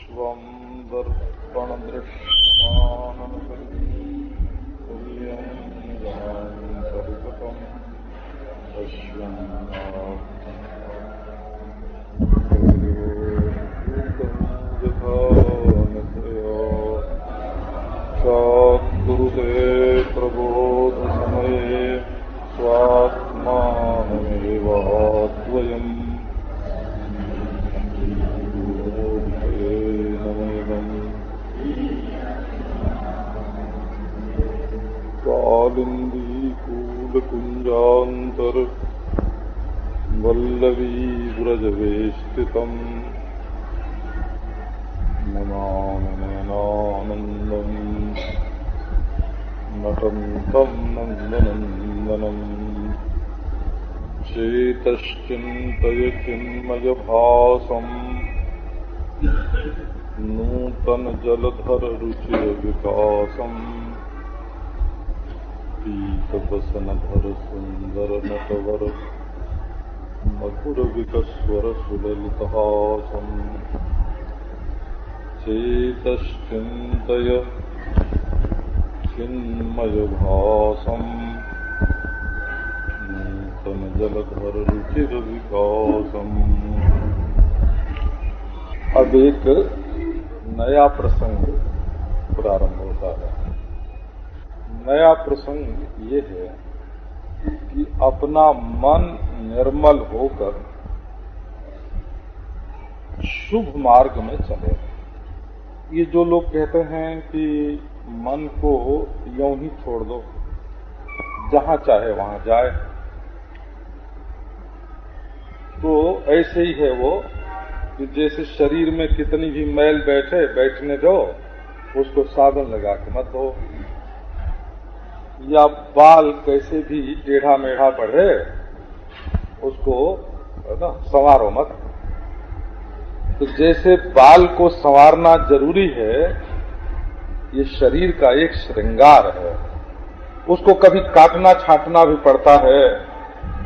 विश्वं दर्पणदृश्यमानमखिलं सर्वगतं यथा निद्रया सद्गुरुते प्रबोधसमये स्वात्मानमेवाद्वयम् कालिन्दीकूलकुञ्जान्तर वल्लवीव्रजवेष्टितम् नमामि नयनानन्दम् नटन्तं नन्दनन्दनम् चेतश्चिन्तय चिन्मयभासम् नूतनजलधररुचिरविकासम् पीतवसनधर सुन्दर नटवर मधुरविकस्वर सुललितहासम् चेतश्चिन्तय चिन्मयभासम् नूतनजलधररुचिरविकासम्। अब एक नया प्रसंग प्रारंभ होता है। नया प्रसंग ये है कि अपना मन निर्मल होकर शुभ मार्ग में चले। ये जो लोग कहते हैं कि मन को यूं ही छोड़ दो, जहां चाहे वहां जाए, तो ऐसे ही है वो कि जैसे शरीर में कितनी भी मैल बैठने दो, उसको साबुन लगा के मत धो, या बाल कैसे भी टेढ़ा मेढ़ा बढ़े उसको ना संवारो मत। तो जैसे बाल को संवारना जरूरी है, ये शरीर का एक श्रृंगार है। उसको कभी काटना छांटना भी पड़ता है,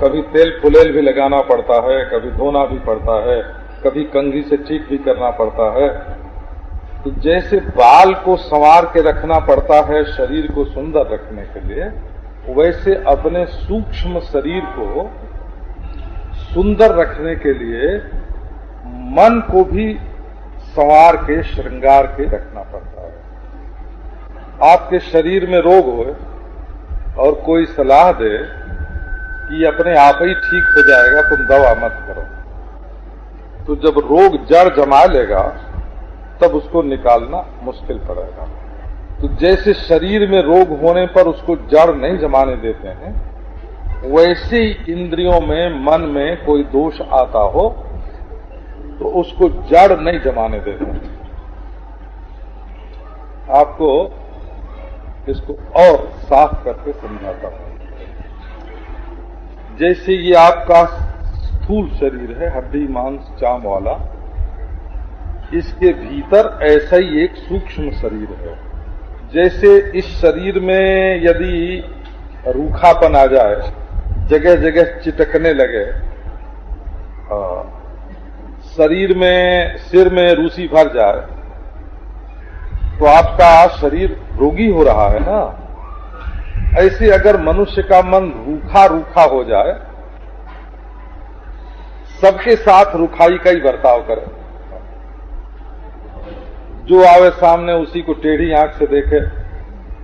कभी तेल फुलेल भी लगाना पड़ता है, कभी धोना भी पड़ता है, कभी कंघी से ठीक भी करना पड़ता है। तो जैसे बाल को संवार के रखना पड़ता है शरीर को सुंदर रखने के लिए, वैसे अपने सूक्ष्म शरीर को सुंदर रखने के लिए मन को भी संवार के श्रृंगार के रखना पड़ता है। आपके शरीर में रोग हो और कोई सलाह दे कि अपने आप ही ठीक हो जाएगा, तुम दवा मत करो, तो जब रोग जड़ जमा लेगा तब उसको निकालना मुश्किल पड़ेगा। तो जैसे शरीर में रोग होने पर उसको जड़ नहीं जमाने देते हैं, वैसे ही इंद्रियों में, मन में कोई दोष आता हो तो उसको जड़ नहीं जमाने देते हैं। आपको इसको और साफ करके समझाता हूं। जैसे ये आपका स्थूल शरीर है, हड्डी मांस चाम वाला, इसके भीतर ऐसा ही एक सूक्ष्म शरीर है। जैसे इस शरीर में यदि रूखापन आ जाए, जगह जगह चिटकने लगे, शरीर में, सिर में रूसी भर जाए, तो आपका शरीर रोगी हो रहा है ना। ऐसे अगर मनुष्य का मन रूखा रूखा हो जाए, सबके साथ रुखाई का ही बर्ताव करे, जो आवे सामने उसी को टेढ़ी आंख से देखे,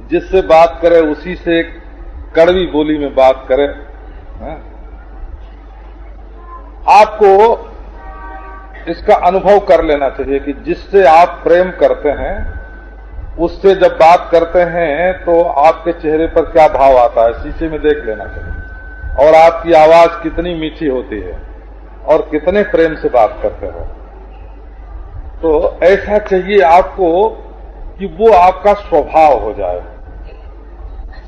जिससे बात करे उसी से कड़वी बोली में बात करे। आपको इसका अनुभव कर लेना चाहिए कि जिससे आप प्रेम करते हैं उससे जब बात करते हैं तो आपके चेहरे पर क्या भाव आता है, शीशे में देख लेना चाहिए। और आपकी आवाज कितनी मीठी होती है और कितने प्रेम से बात करते हो। तो ऐसा चाहिए आपको कि वो आपका स्वभाव हो जाए।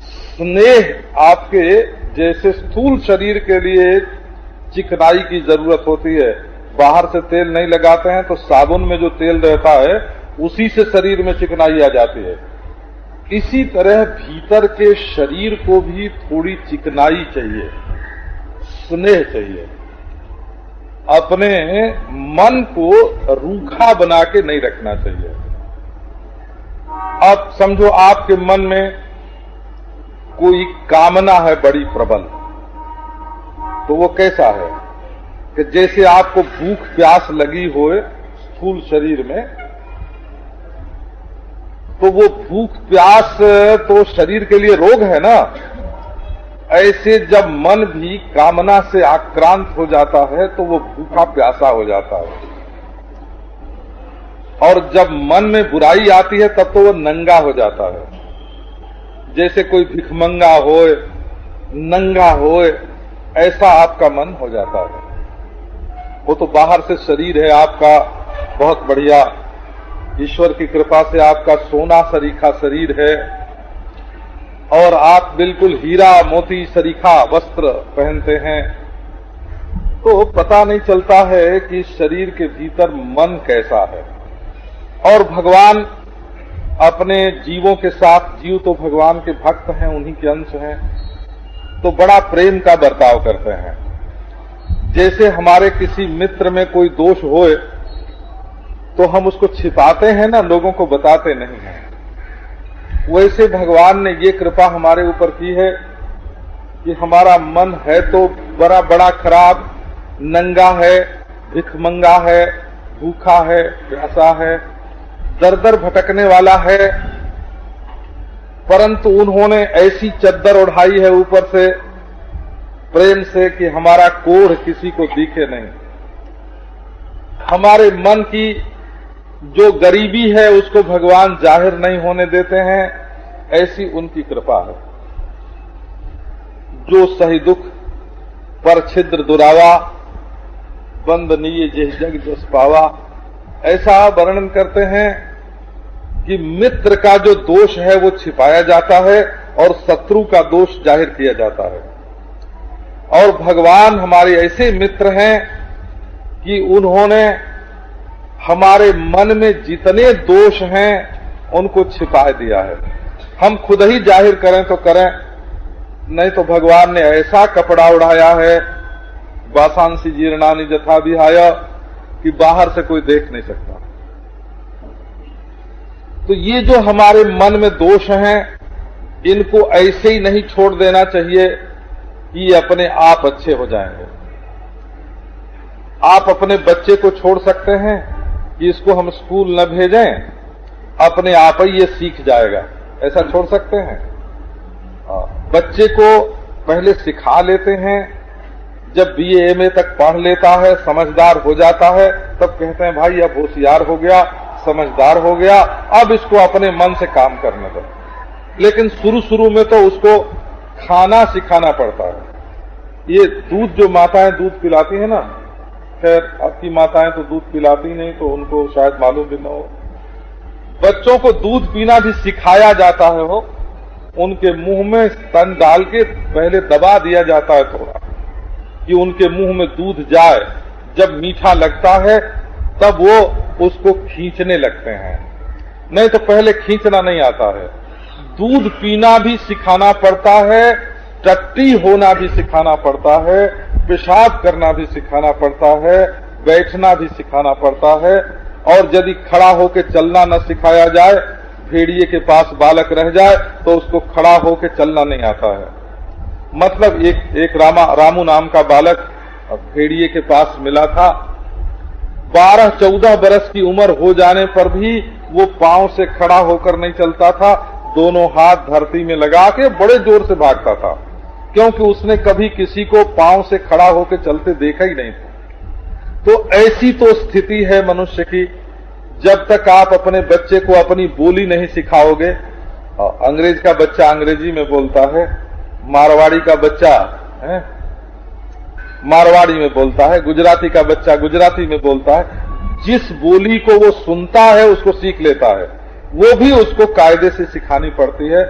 स्नेह आपके, जैसे स्थूल शरीर के लिए चिकनाई की जरूरत होती है, बाहर से तेल नहीं लगाते हैं तो साबुन में जो तेल रहता है उसी से शरीर में चिकनाई आ जाती है। इसी तरह भीतर के शरीर को भी थोड़ी चिकनाई चाहिए, स्नेह चाहिए। अपने मन को रूखा बना के नहीं रखना चाहिए। अब समझो आपके मन में कोई कामना है बड़ी प्रबल, तो वो कैसा है कि जैसे आपको भूख प्यास लगी होए स्थूल शरीर में, तो वो भूख प्यास तो शरीर के लिए रोग है ना। ऐसे जब मन भी कामना से आक्रांत हो जाता है तो वो भूखा प्यासा हो जाता है, और जब मन में बुराई आती है तब तो वो नंगा हो जाता है। जैसे कोई भिखमंगा होए, नंगा होए, ऐसा आपका मन हो जाता है। वो तो बाहर से शरीर है आपका बहुत बढ़िया, ईश्वर की कृपा से आपका सोना सरीखा शरीर है, और आप बिल्कुल हीरा मोती सरीखा वस्त्र पहनते हैं, तो पता नहीं चलता है कि शरीर के भीतर मन कैसा है। और भगवान अपने जीवों के साथ, जीव तो भगवान के भक्त हैं, उन्हीं के अंश हैं, तो बड़ा प्रेम का बर्ताव करते हैं। जैसे हमारे किसी मित्र में कोई दोष होए तो हम उसको छिपाते हैं ना, लोगों को बताते नहीं हैं। वैसे भगवान ने ये कृपा हमारे ऊपर की है कि हमारा मन है तो बड़ा बड़ा खराब, नंगा है, भिखमंगा है, भूखा है, प्यासा है, दर दर भटकने वाला है, परंतु उन्होंने ऐसी चद्दर ओढ़ाई है ऊपर से प्रेम से कि हमारा कोढ़ किसी को दिखे नहीं। हमारे मन की जो गरीबी है उसको भगवान जाहिर नहीं होने देते हैं, ऐसी उनकी कृपा है। जो सही दुख पर छिद्र दुरावा, बंदनीय जिस जग जस पावा, ऐसा वर्णन करते हैं कि मित्र का जो दोष है वो छिपाया जाता है और शत्रु का दोष जाहिर किया जाता है। और भगवान हमारे ऐसे मित्र हैं कि उन्होंने हमारे मन में जितने दोष हैं उनको छिपा दिया है। हम खुद ही जाहिर करें तो करें, नहीं तो भगवान ने ऐसा कपड़ा उड़ाया है, वासांसी जीर्णानि जथा विहाय, कि बाहर से कोई देख नहीं सकता। तो ये जो हमारे मन में दोष हैं, इनको ऐसे ही नहीं छोड़ देना चाहिए कि ये अपने आप अच्छे हो जाएंगे। आप अपने बच्चे को छोड़ सकते हैं कि इसको हम स्कूल न भेजें, अपने आप ही ये सीख जाएगा, ऐसा छोड़ सकते हैं? बच्चे को पहले सिखा लेते हैं, जब बीए एमए तक पढ़ लेता है, समझदार हो जाता है, तब कहते हैं भाई अब होशियार हो गया, समझदार हो गया, अब इसको अपने मन से काम करने दो। लेकिन शुरू शुरू में तो उसको खाना सिखाना पड़ता है। ये दूध जो माताएं दूध पिलाती है ना, खैर आपकी माताएं तो दूध पिलाती नहीं तो उनको शायद मालूम भी न हो, बच्चों को दूध पीना भी सिखाया जाता है। हो उनके मुंह में स्तन डाल के पहले दबा दिया जाता है थोड़ा, कि उनके मुंह में दूध जाए। जब मीठा लगता है तब वो उसको खींचने लगते हैं, नहीं तो पहले खींचना नहीं आता है। दूध पीना भी सिखाना पड़ता है, टट्टी होना भी सिखाना पड़ता है, पेशाब करना भी सिखाना पड़ता है, बैठना भी सिखाना पड़ता है। और यदि खड़ा होकर चलना न सिखाया जाए, भेड़िए के पास बालक रह जाए तो उसको खड़ा होकर चलना नहीं आता है। मतलब एक रामू नाम का बालक भेड़िए के पास मिला था। 12-14 बरस की उम्र हो जाने पर भी वो पांव से खड़ा होकर नहीं चलता था, दोनों हाथ धरती में लगा के बड़े जोर से भागता था, क्योंकि उसने कभी किसी को पांव से खड़ा होकर चलते देखा ही नहीं था। तो ऐसी तो स्थिति है मनुष्य की, जब तक आप अपने बच्चे को अपनी बोली नहीं सिखाओगे। अंग्रेज का बच्चा अंग्रेजी में बोलता है, मारवाड़ी का बच्चा मारवाड़ी में बोलता है, गुजराती का बच्चा गुजराती में बोलता है। जिस बोली को वो सुनता है उसको सीख लेता है, वो भी उसको कायदे से सिखानी पड़ती है।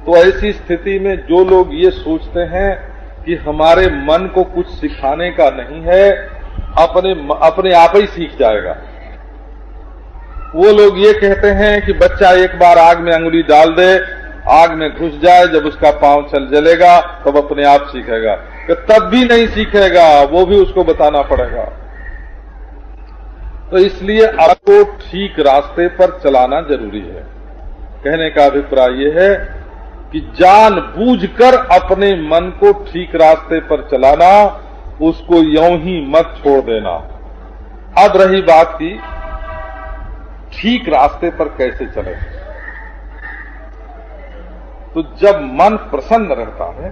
तो ऐसी स्थिति में जो लोग ये सोचते हैं कि हमारे मन को कुछ सिखाने का नहीं है, अपने आप ही सीख जाएगा, वो लोग ये कहते हैं कि बच्चा एक बार आग में अंगुली डाल दे आग में घुस जाए, जब उसका पांव चल जलेगा तब अपने आप सीखेगा, कि तब भी नहीं सीखेगा, वो भी उसको बताना पड़ेगा। तो इसलिए आपको ठीक रास्ते पर चलाना जरूरी है। कहने का अभिप्राय यह है कि जानबूझकर अपने मन को ठीक रास्ते पर चलाना, उसको यूं ही मत छोड़ देना। अब रही बात की ठीक रास्ते पर कैसे चले, तो जब मन प्रसन्न रहता है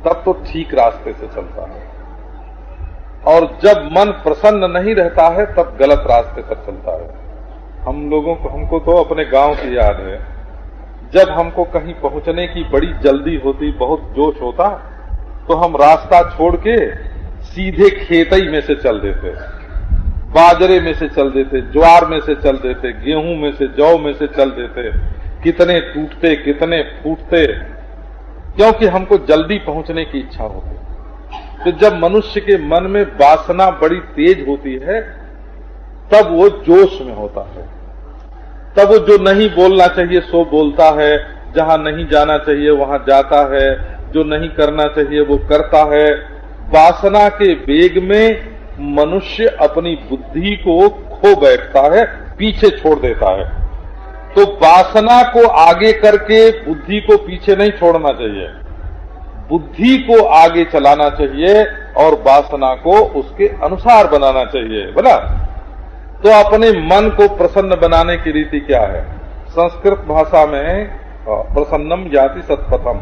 तब तो ठीक रास्ते से चलता है, और जब मन प्रसन्न नहीं रहता है तब गलत रास्ते पर चलता है। हमको तो अपने गांव की याद है, जब हमको कहीं पहुंचने की बड़ी जल्दी होती, बहुत जोश होता, तो हम रास्ता छोड़ के सीधे खेतई में से चल देते, बाजरे में से चल देते, ज्वार में से चल देते, गेहूं में से, जौ में से चल देते। कितने टूटते, कितने फूटते, क्योंकि हमको जल्दी पहुंचने की इच्छा होती। तो जब मनुष्य के मन में वासना बड़ी तेज होती है तब वो जोश में होता है, तब वो जो नहीं बोलना चाहिए सो बोलता है, जहां नहीं जाना चाहिए वहां जाता है, जो नहीं करना चाहिए वो करता है। वासना के वेग में मनुष्य अपनी बुद्धि को खो बैठता है, पीछे छोड़ देता है। तो वासना को आगे करके बुद्धि को पीछे नहीं छोड़ना चाहिए, बुद्धि को आगे चलाना चाहिए और वासना को उसके अनुसार बनाना चाहिए। बोला तो अपने मन को प्रसन्न बनाने की रीति क्या है? संस्कृत भाषा में प्रसन्नम याति सत्पथम,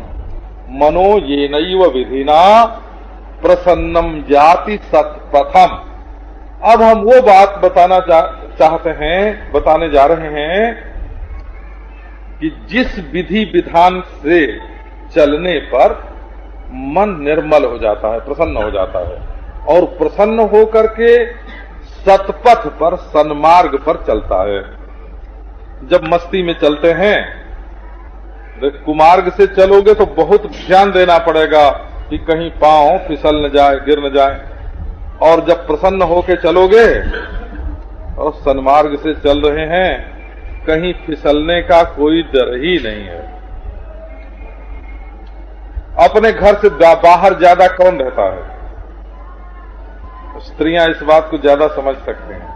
मनो येनैव विधिना प्रसन्नम याति सत्पथम। अब हम वो बात बताने जा रहे हैं कि जिस विधि विधान से चलने पर मन निर्मल हो जाता है, प्रसन्न हो जाता है, और प्रसन्न होकर के सतपथ पर, सन्मार्ग पर चलता है। जब मस्ती में चलते हैं, कुमार्ग से चलोगे तो बहुत ध्यान देना पड़ेगा कि कहीं पांव फिसल न जाए, गिर न जाए। और जब प्रसन्न होके चलोगे और सन्मार्ग से चल रहे हैं, कहीं फिसलने का कोई डर ही नहीं है। अपने घर से बाहर ज्यादा कौन रहता है? स्त्रियां इस बात को ज्यादा समझ सकते हैं।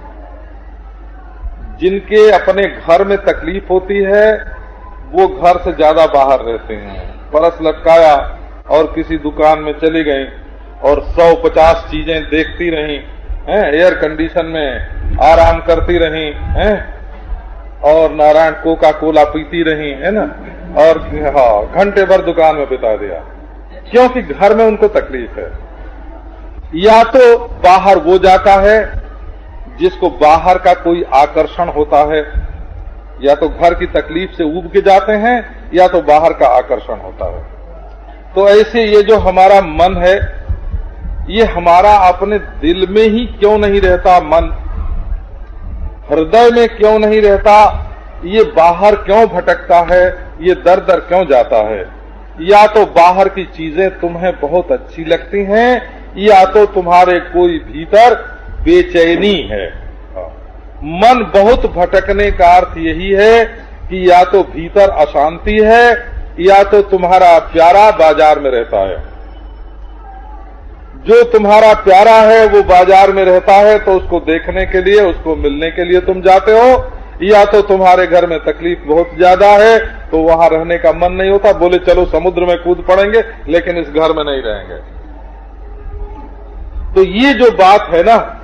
जिनके अपने घर में तकलीफ होती है वो घर से ज्यादा बाहर रहते हैं। परस लटकाया और किसी दुकान में चली गई और 150 चीजें देखती रही, एयर कंडीशन में आराम करती रही, और नारायण कोका कोला पीती रही, है ना, और घंटे भर दुकान में बिता दिया, क्योंकि घर में उनको तकलीफ है। या तो बाहर वो जाता है जिसको बाहर का कोई आकर्षण होता है, या तो घर की तकलीफ से उब के जाते हैं, या तो बाहर का आकर्षण होता है। तो ऐसे ये जो हमारा मन है, ये हमारा अपने दिल में ही क्यों नहीं रहता, मन हृदय में क्यों नहीं रहता, ये बाहर क्यों भटकता है, ये दर दर क्यों जाता है? या तो बाहर की चीजें तुम्हें बहुत अच्छी लगती हैं, या तो तुम्हारे कोई भीतर बेचैनी है। मन बहुत भटकने का अर्थ यही है कि या तो भीतर अशांति है, या तो तुम्हारा प्यारा बाजार में रहता है। जो तुम्हारा प्यारा है वो बाजार में रहता है, तो उसको देखने के लिए, उसको मिलने के लिए तुम जाते हो। या तो तुम्हारे घर में तकलीफ बहुत ज्यादा है तो वहां रहने का मन नहीं होता, बोले चलो समुद्र में कूद पड़ेंगे लेकिन इस घर में नहीं रहेंगे। तो ये जो बात है ना,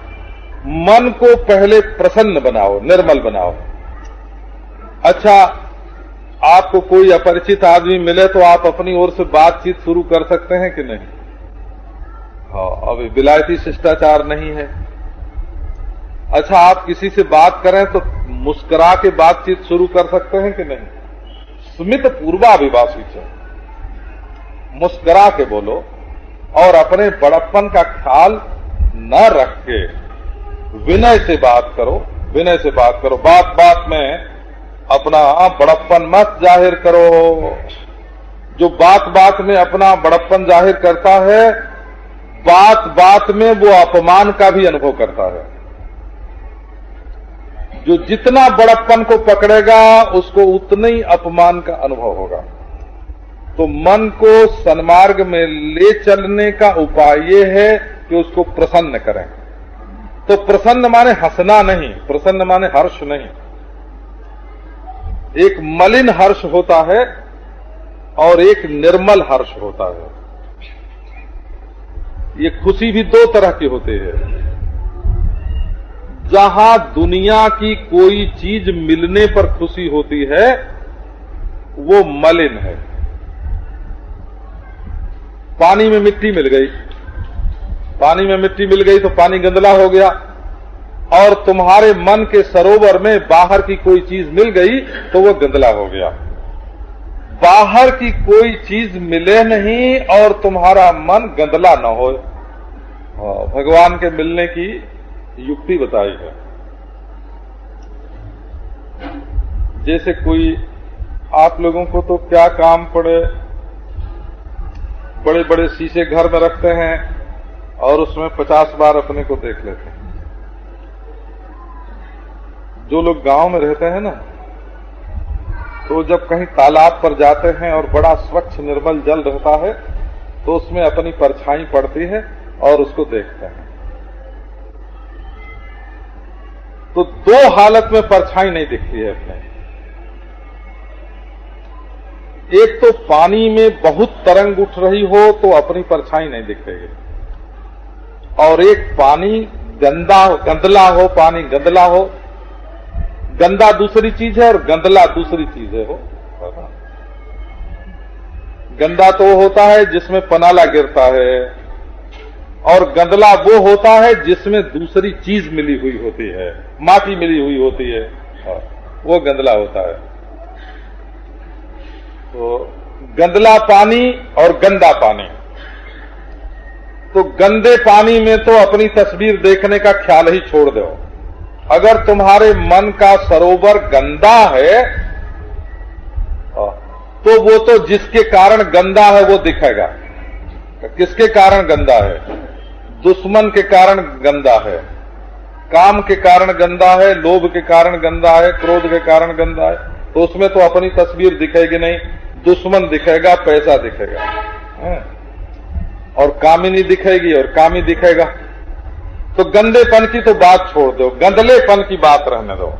मन को पहले प्रसन्न बनाओ, निर्मल बनाओ। अच्छा, आपको कोई अपरिचित आदमी मिले तो आप अपनी ओर से बातचीत शुरू कर सकते हैं कि नहीं? हाँ, अभी विलायती शिष्टाचार नहीं है। अच्छा, आप किसी से बात करें तो मुस्कुरा के बातचीत शुरू कर सकते हैं कि नहीं? स्मित पूर्वाभिभाषी से मुस्कुरा के बोलो और अपने बड़प्पन का ख्याल न रख के विनय से बात करो, विनय से बात करो। बात बात में अपना बड़प्पन मत जाहिर करो। जो बात बात में अपना बड़प्पन जाहिर करता है, बात बात में वो अपमान का भी अनुभव करता है। जो जितना बड़प्पन को पकड़ेगा उसको उतना ही अपमान का अनुभव होगा। तो मन को सन्मार्ग में ले चलने का उपाय ये है कि उसको प्रसन्न करें। तो प्रसन्न माने हंसना नहीं, प्रसन्न माने हर्ष नहीं। एक मलिन हर्ष होता है और एक निर्मल हर्ष होता है। ये खुशी भी दो तरह की होती है। जहां दुनिया की कोई चीज मिलने पर खुशी होती है वो मलिन है। पानी में मिट्टी मिल गई, पानी में मिट्टी मिल गई तो पानी गंदला हो गया, और तुम्हारे मन के सरोवर में बाहर की कोई चीज मिल गई तो वो गंदला हो गया। बाहर की कोई चीज मिले नहीं और तुम्हारा मन गंदला न हो। भगवान के मिलने की युक्ति बताई है। जैसे कोई आप लोगों को तो क्या काम पड़े, बड़े बड़े शीशे घर में रखते हैं और उसमें 50 बार अपने को देख लेते हैं। जो लोग गांव में रहते हैं ना, तो जब कहीं तालाब पर जाते हैं और बड़ा स्वच्छ निर्मल जल रहता है तो उसमें अपनी परछाई पड़ती है और उसको देखते हैं। तो दो हालत में परछाई नहीं दिखती है अपने। एक तो पानी में बहुत तरंग उठ रही हो तो अपनी परछाई नहीं दिखेगी, और एक पानी गंदला हो, पानी गंदला हो। गंदा दूसरी चीज है और गंदला दूसरी चीज है। गंदा तो होता है जिसमें पनाला गिरता है, और गंदला वो होता है जिसमें दूसरी चीज मिली हुई होती है, माटी मिली हुई होती है, वो गंदला होता है। तो गंदला पानी और गंदा पानी। तो गंदे पानी में तो अपनी तस्वीर देखने का ख्याल ही छोड़ दो। अगर तुम्हारे मन का सरोवर गंदा है तो वो तो जिसके कारण गंदा है वो दिखेगा। किसके कारण गंदा है? दुश्मन के कारण गंदा है, काम के कारण गंदा है, लोभ के कारण गंदा है, क्रोध के कारण गंदा है। तो उसमें तो अपनी तस्वीर दिखेगी नहीं, दुश्मन दिखेगा, पैसा दिखेगा, और कामिनी दिखेगी और कामी दिखेगा। तो गंदेपन की तो बात छोड़ दो, गंदलेपन की बात रहने दो।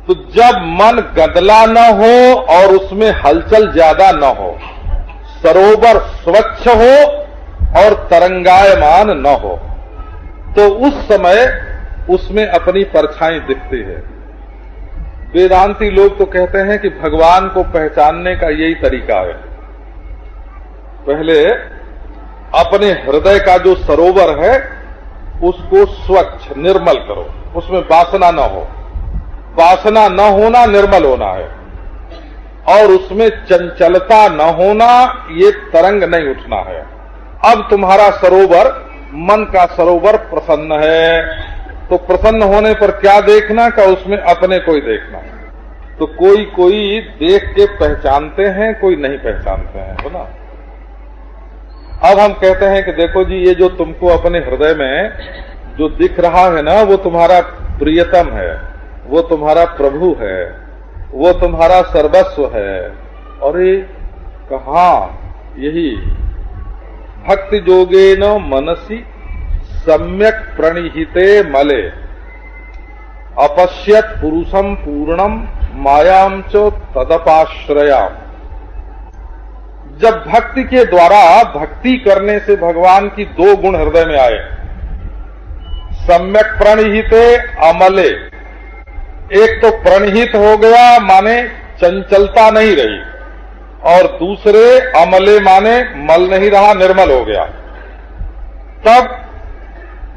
तो जब मन गंदला न हो और उसमें हलचल ज्यादा न हो, सरोवर स्वच्छ हो और तरंगायमान न हो, तो उस समय उसमें अपनी परछाई दिखती है। वेदांती लोग तो कहते हैं कि भगवान को पहचानने का यही तरीका है। पहले अपने हृदय का जो सरोवर है उसको स्वच्छ निर्मल करो, उसमें वासना न हो। वासना न होना निर्मल होना है, और उसमें चंचलता न होना, ये तरंग नहीं उठना है। अब तुम्हारा सरोवर, मन का सरोवर प्रसन्न है, तो प्रसन्न होने पर क्या देखना का उसमें अपने को ही देखना। तो कोई कोई देख के पहचानते हैं, कोई नहीं पहचानते हैं, है ना। अब हम कहते हैं कि देखो जी, ये जो तुमको अपने हृदय में जो दिख रहा है ना, वो तुम्हारा प्रियतम है, वो तुम्हारा प्रभु है, वो तुम्हारा सर्वस्व है। और ये कहाँ, यही भक्ति जोगेन मनसि सम्यक प्रणिहिते मले अपश्यत पुरुषम पूर्णम मायाम च तदपाश्रयाम। जब भक्ति के द्वारा, भक्ति करने से भगवान की दो गुण हृदय में आए, सम्यक प्रणिहिते अमले। एक तो प्रणिहित हो गया माने चंचलता नहीं रही, और दूसरे अमले माने मल नहीं रहा, निर्मल हो गया। तब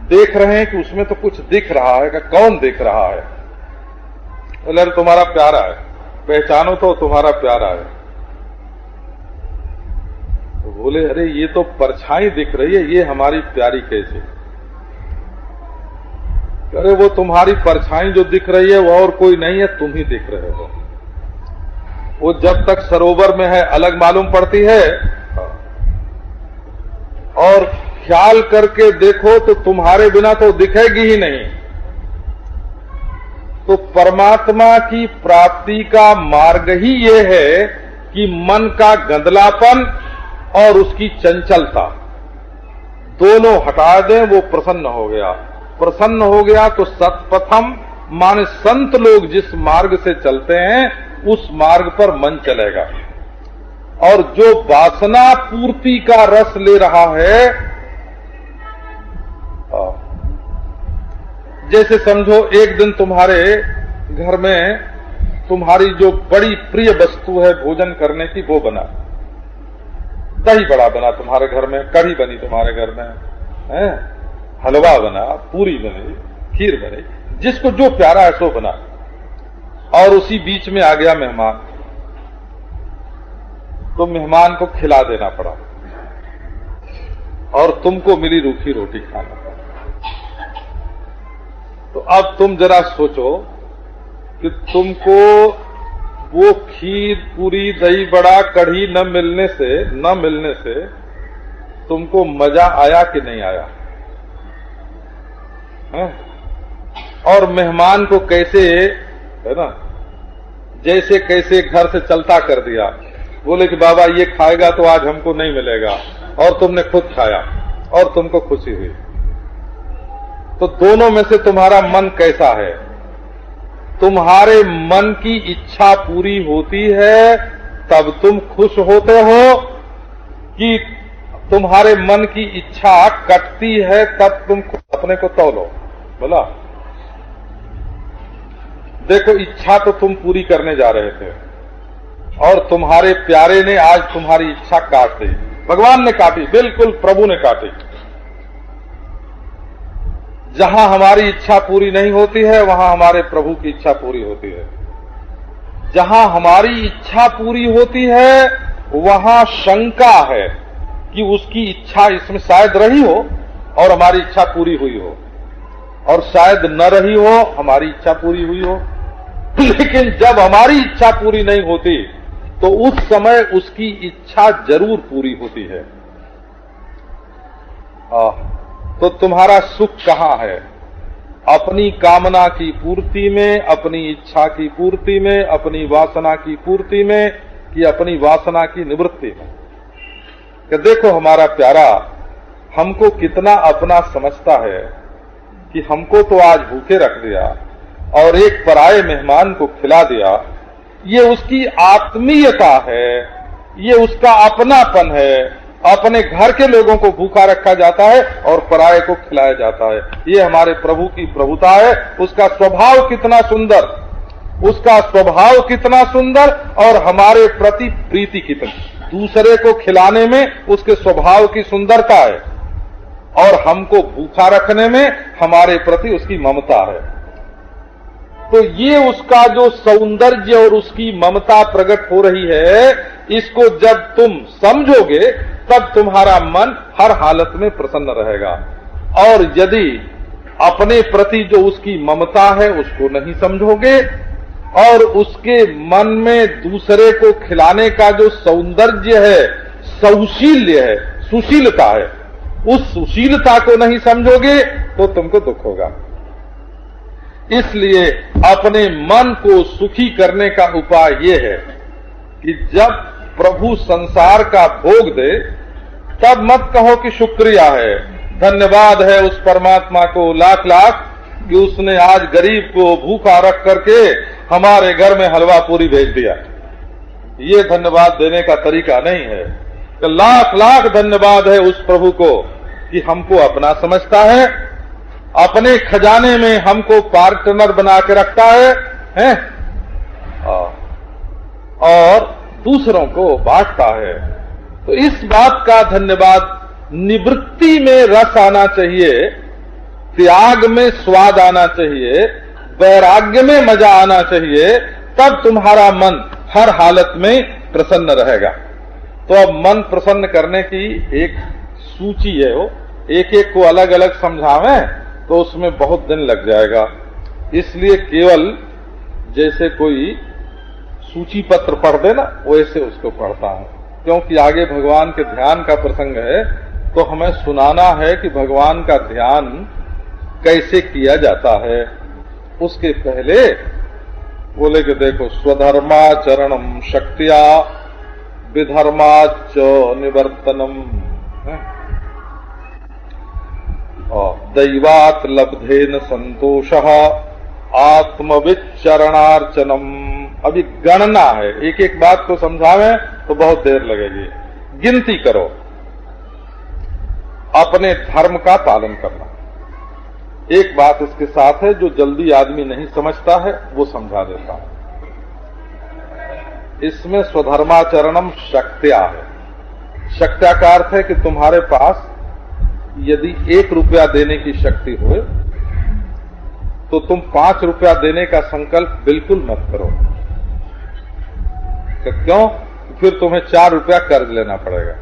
देख रहे हैं कि उसमें तो कुछ दिख रहा है। कौन दिख रहा है? बोले तुम्हारा प्यारा है, पहचानो तो तुम्हारा प्यारा है। तो बोले अरे ये तो परछाई दिख रही है, ये हमारी प्यारी कैसे? अरे वो तुम्हारी परछाई जो दिख रही है वो और कोई नहीं है, तुम ही दिख रहे हो। वो जब तक सरोवर में है अलग मालूम पड़ती है, और ख्याल करके देखो तो तुम्हारे बिना तो दिखेगी ही नहीं। तो परमात्मा की प्राप्ति का मार्ग ही ये है कि मन का गंदलापन और उसकी चंचलता दोनों हटा दें, वो प्रसन्न हो गया। प्रसन्न हो गया तो सतपथम माने संत लोग जिस मार्ग से चलते हैं उस मार्ग पर मन चलेगा। और जो वासना पूर्ति का रस ले रहा है, जैसे समझो एक दिन तुम्हारे घर में तुम्हारी जो बड़ी प्रिय वस्तु है भोजन करने की वो बना, दही बड़ा बना तुम्हारे घर में, कढ़ी बनी तुम्हारे घर में, है हलवा बना, पूरी बनी, खीर बनी, जिसको जो प्यारा है सो बना। और उसी बीच में आ गया मेहमान, तो मेहमान को खिला देना पड़ा और तुमको मिली रूखी रोटी खाना पड़ा। तो अब तुम जरा सोचो कि तुमको वो खीर, पूरी, दही बड़ा, कढ़ी न मिलने से तुमको मजा आया कि नहीं आया? है? और मेहमान को कैसे, है ना, जैसे कैसे घर से चलता कर दिया, बोले कि बाबा ये खाएगा तो आज हमको नहीं मिलेगा, और तुमने खुद खाया और तुमको खुशी हुई। तो दोनों में से तुम्हारा मन कैसा है? तुम्हारे मन की इच्छा पूरी होती है तब तुम खुश होते हो, कि तुम्हारे मन की इच्छा कटती है तब तुम अपने को तौलो? बोला देखो, इच्छा तो तुम पूरी करने जा रहे थे और तुम्हारे प्यारे ने आज तुम्हारी इच्छा काट दी। भगवान ने काटी, बिल्कुल प्रभु ने काटी। जहां हमारी इच्छा पूरी नहीं होती है वहां हमारे प्रभु की इच्छा पूरी होती है। जहां हमारी इच्छा पूरी होती है वहां शंका है कि उसकी इच्छा इसमें शायद रही हो और हमारी इच्छा पूरी हुई हो, और शायद न रही हो, हमारी इच्छा पूरी हुई हो। लेकिन जब हमारी इच्छा पूरी नहीं होती तो उस समय उसकी इच्छा जरूर पूरी होती है। तो तुम्हारा सुख कहां है? अपनी कामना की पूर्ति में, अपनी इच्छा की पूर्ति में, अपनी वासना की पूर्ति में, कि अपनी वासना की निवृत्ति में? कि देखो हमारा प्यारा हमको कितना अपना समझता है कि हमको तो आज भूखे रख दिया और एक पराये मेहमान को खिला दिया। ये उसकी आत्मीयता है, ये उसका अपनापन है। अपने घर के लोगों को भूखा रखा जाता है और पराये को खिलाया जाता है। ये हमारे प्रभु की प्रभुता है। उसका स्वभाव कितना सुंदर, उसका स्वभाव कितना सुंदर, और हमारे प्रति प्रीति कितनी। दूसरे को खिलाने में उसके स्वभाव की सुंदरता है और हमको भूखा रखने में हमारे प्रति उसकी ममता है। तो ये उसका जो सौंदर्य और उसकी ममता प्रकट हो रही है, इसको जब तुम समझोगे तब तुम्हारा मन हर हालत में प्रसन्न रहेगा। और यदि अपने प्रति जो उसकी ममता है उसको नहीं समझोगे और उसके मन में दूसरे को खिलाने का जो सौंदर्य है, सौशील्य है, सुशीलता है, उस सुशीलता को नहीं समझोगे तो तुमको दुख होगा। इसलिए अपने मन को सुखी करने का उपाय ये है कि जब प्रभु संसार का भोग दे तब मत कहो कि शुक्रिया है, धन्यवाद है उस परमात्मा को लाख लाख कि उसने आज गरीब को भूखा रख करके हमारे घर में हलवा पूरी भेज दिया। ये धन्यवाद देने का तरीका नहीं है। तो लाख लाख धन्यवाद है उस प्रभु को कि हमको अपना समझता है, अपने खजाने में हमको पार्टनर बना के रखता है और दूसरों को बांटता है। तो इस बात का धन्यवाद, निवृत्ति में रस आना चाहिए, त्याग में स्वाद आना चाहिए, वैराग्य में मजा आना चाहिए, तब तुम्हारा मन हर हालत में प्रसन्न रहेगा। तो अब मन प्रसन्न करने की एक सूची है, वो एक एक को अलग अलग समझावें तो उसमें बहुत दिन लग जाएगा। इसलिए केवल जैसे कोई सूची पत्र पढ़ दे ना, वैसे उसको पढ़ता हूं, क्योंकि आगे भगवान के ध्यान का प्रसंग है तो हमें सुनाना है कि भगवान का ध्यान कैसे किया जाता है। उसके पहले बोले कि देखो स्वधर्माचरणम शक्तिया विधर्माच निवर्तनम, दैवात लब्धेन संतोषः आत्मविचरणार्चनम। अभी गणना है, एक एक बात को समझावें तो बहुत देर लगेगी। गिनती करो, अपने धर्म का पालन करना। एक बात इसके साथ है जो जल्दी आदमी नहीं समझता है, वो समझा देता हूं। इसमें स्वधर्माचरणम शक्त्या है। शक्त्या का अर्थ है कि तुम्हारे पास यदि 1 रुपया देने की शक्ति हो तो तुम 5 रुपया देने का संकल्प बिल्कुल मत करो। तो क्यों? फिर तुम्हें 4 रुपया कर्ज लेना पड़ेगा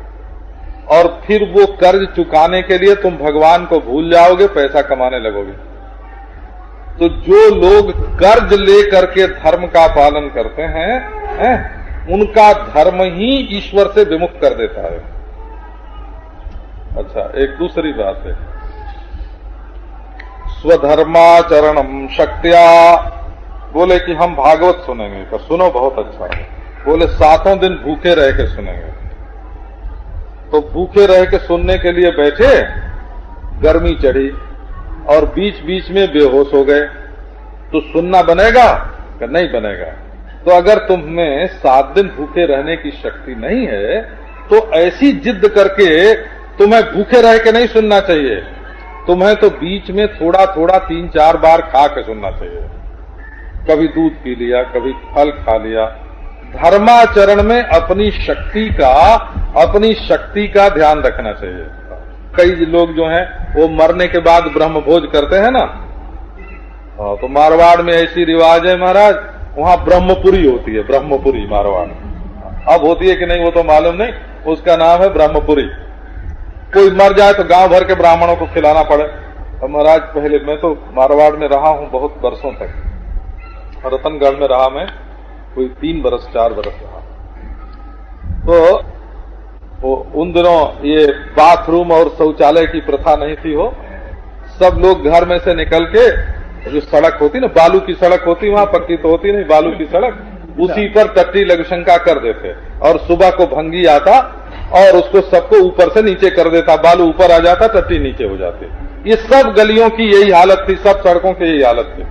और फिर वो कर्ज चुकाने के लिए तुम भगवान को भूल जाओगे, पैसा कमाने लगोगे। तो जो लोग कर्ज लेकर के धर्म का पालन करते हैं, उनका धर्म ही ईश्वर से विमुख कर देता है। अच्छा, एक दूसरी बात है, स्वधर्माचरणम शक्त्या। बोले कि हम भागवत सुनेंगे, तो सुनो बहुत अच्छा है। बोले 7 दिन भूखे रह के सुनेंगे। तो भूखे रह के सुनने के लिए बैठे, गर्मी चढ़ी और बीच बीच में बेहोश हो गए, तो सुनना बनेगा कि नहीं बनेगा? तो अगर तुम्हें 7 दिन भूखे रहने की शक्ति नहीं है तो ऐसी जिद करके तुम्हें भूखे रह के नहीं सुनना चाहिए। तुम्हें तो बीच में थोड़ा थोड़ा 3-4 बार खा के सुनना चाहिए। कभी दूध पी लिया, कभी फल खा लिया। धर्माचरण में अपनी शक्ति का ध्यान रखना चाहिए। कई लोग जो हैं वो मरने के बाद ब्रह्मभोज करते हैं ना, तो मारवाड़ में ऐसी रिवाज है महाराज, वहां ब्रह्मपुरी होती है। ब्रह्मपुरी मारवाड़ अब होती है कि नहीं वो तो मालूम नहीं, उसका नाम है ब्रह्मपुरी। कोई मर जाए तो गांव भर के ब्राह्मणों को खिलाना पड़े। और महाराज पहले मैं तो मारवाड़ में रहा हूं बहुत वर्षों तक, रतनगढ़ में रहा मैं कोई 3 बरस 4 बरस रहा। तो उन दिनों ये बाथरूम और शौचालय की प्रथा नहीं थी हो। सब लोग घर में से निकल के जो सड़क होती ना, बालू की सड़क होती, वहां पक्की तो होती नहीं, बालू की सड़क, उसी पर टट्टी लघुशंका कर देते। और सुबह को भंगी आता और उसको सबको ऊपर से नीचे कर देता, बालू ऊपर आ जाता, टट्टी नीचे हो जाती। ये सब गलियों की यही हालत थी, सब सड़कों की यही हालत थी।